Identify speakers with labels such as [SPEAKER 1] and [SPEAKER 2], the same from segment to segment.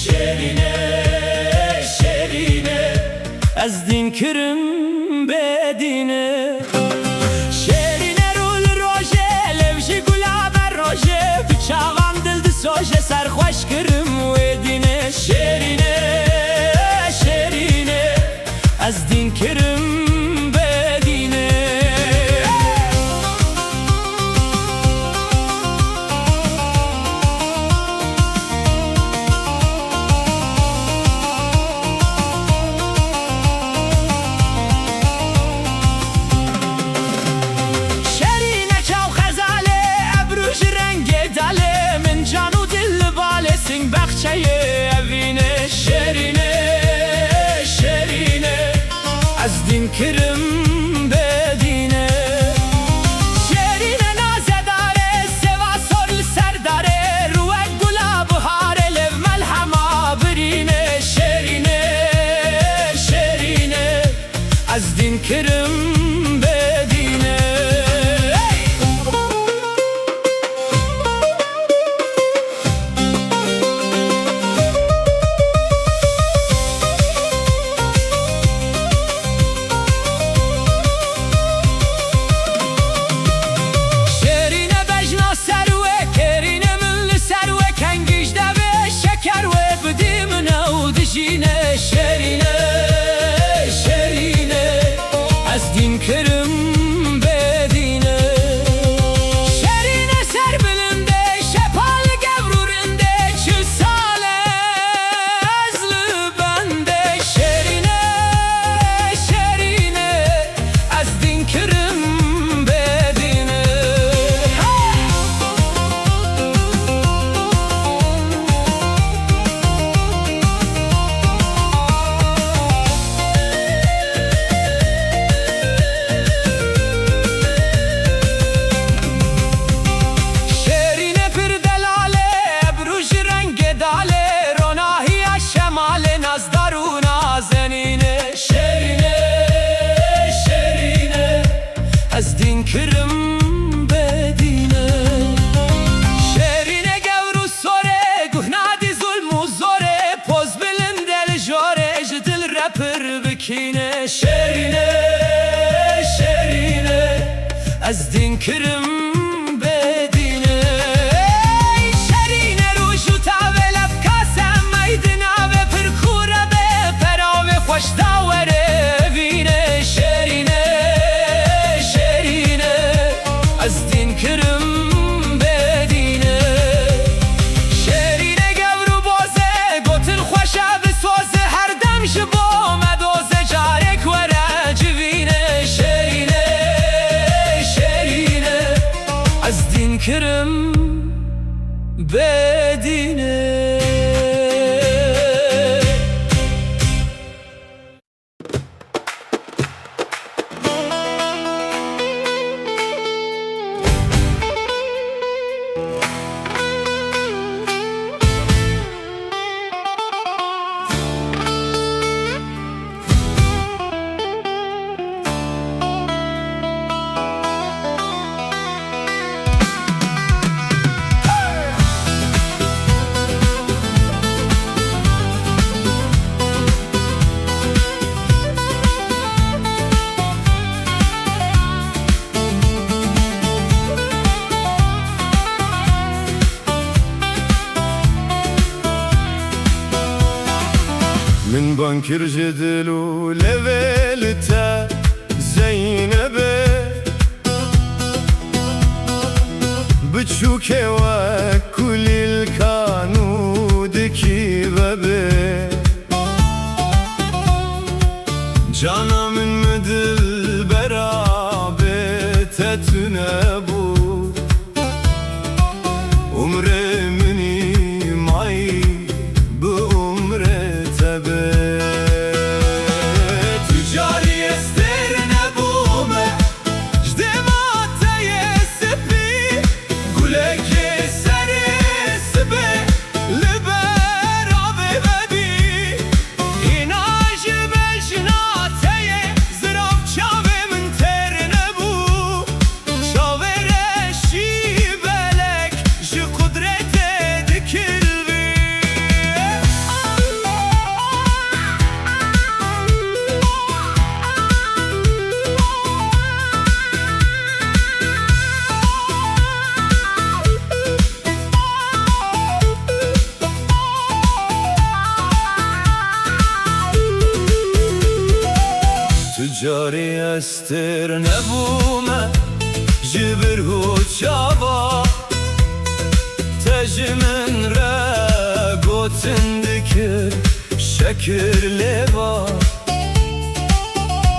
[SPEAKER 1] شرینه شرینه از دین کرم بدینه شرینه رول روژه لوژی گلاب روژه بچاوان دل دسوژه سرخوش کرم ودینه شرینه شرینه از دین کرم evine şerine şerine az din kırım bedine şerine nazedare seva sorl serdare ruve gulab hare lev melhama birine şerine şerine az din kırım şerine şerine az din kırım bedine şerine serbilinde şepal gevrurinde çüsale azlı bende şerine şerine az din kırım bedine از دین کرم بدینه شرینه گورو سوره گهنادی ظلم و زوره پوز بلندل جوره جدل رپر بکینه شرینه شرینه از دین کرم بدینه شرینه روشو تاوه لبکاسه میدنا و پرکوره به پراوه خوش داوره وینه شرینه از دین کرم بدینه شرینه گورو بازه گوتن خوشه بسوزه هر دم جبو مدوزه جارک وره جوینه شرینه شرینه از دین کرم بدینه
[SPEAKER 2] من بانكر جدلو لفلتا زينبه بتشوكي وكل الكانود كيبه جانا من مدل برابته تنبو عمره مني معي بعمره تبه تجاري استرنا بومه جدمات يسبي قولك سر جاری استر نبومه جبر هو چاوا تجمن را گوتن دکر شکر لوا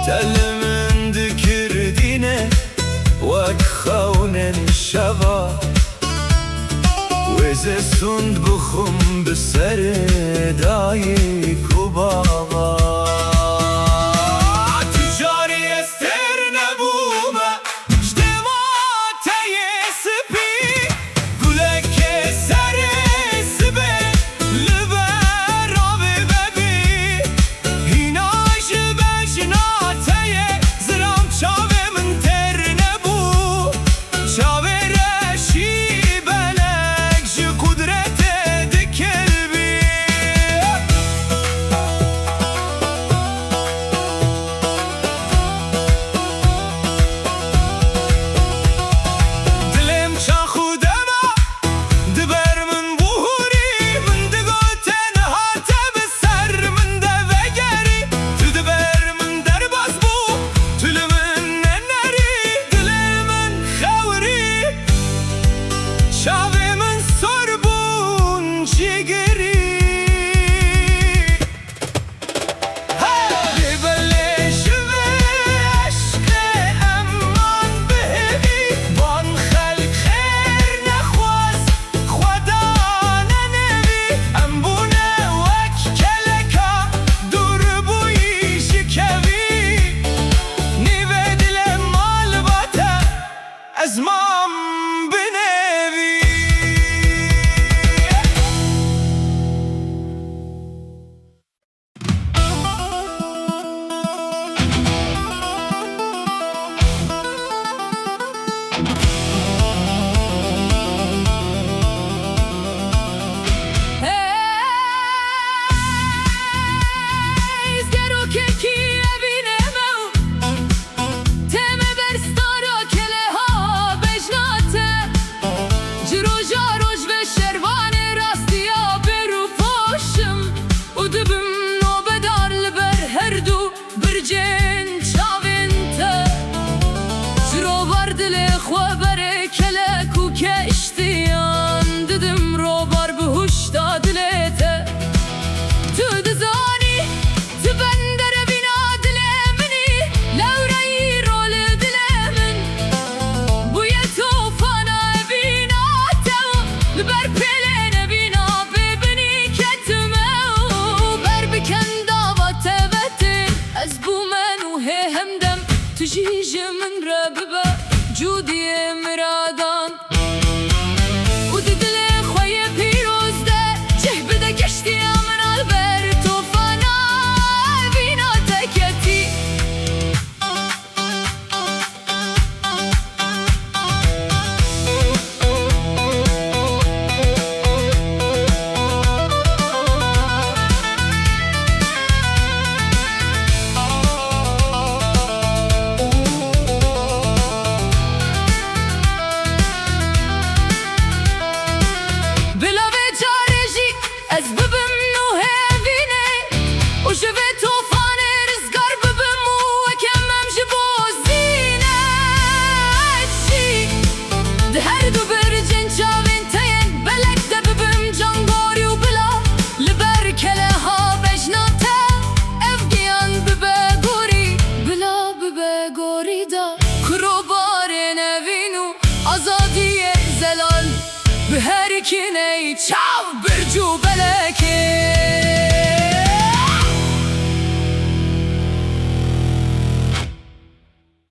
[SPEAKER 2] تلمن دکر دینه وک خونن شوا وزه سند بخم بسر دایی کو بابا تجاری استر نبومه
[SPEAKER 1] جدما تیه سپی گله که سر سبه لبر آبی ببی هیناش بجنا تیه زرام چاوه من تر نبو چاوه رشی بلک جی قدرت دکلبی دلم چا خودم دبر من بوری من دگو تنها تب سر من دوگری تو دبر من در باز بو تل من ننری دل من خوری شاوه من سربون جگری ببلش و عشق امان بهوی بان خلق خیر نخواست خدا ننوی ام بونه وک کلکا دور بوی شکوی نیوه دل مال باته از مام بنوی Izgero che chi evinemeu Teme berstaro che le ha bejnate Ciro jaroj ve şervane rastiya beru poşum U dibim nobedar liber her du bircen çavinte Ciro var dile xwe bere kelek u ke iştiyan Didim robar bi huşta dilete Tu dizani tu bendere bina dilemini Levreyi rol dilemin Bu ye tufana bina tev Liber pelene bina bebini ketmeu Ber biken dava tevetin Ez bu menu he hemdem Tu jiji min rebibe Cudiye miradan U didile xoye pirozde Cehbide geçti amin alber Tufana bina teketi Bila ve çareci ez bibim nu hevine U jeve tufane rizgar bibim u ekemem jibo zine Çi De her du bircin çavin teyin Belek de bibim cangori u bila Liber kele ha bejnate Ev giyan bibe gori Bila bibe gori da Kurobare nevinu Azadiye zelal Bi her ikine çav bircu belek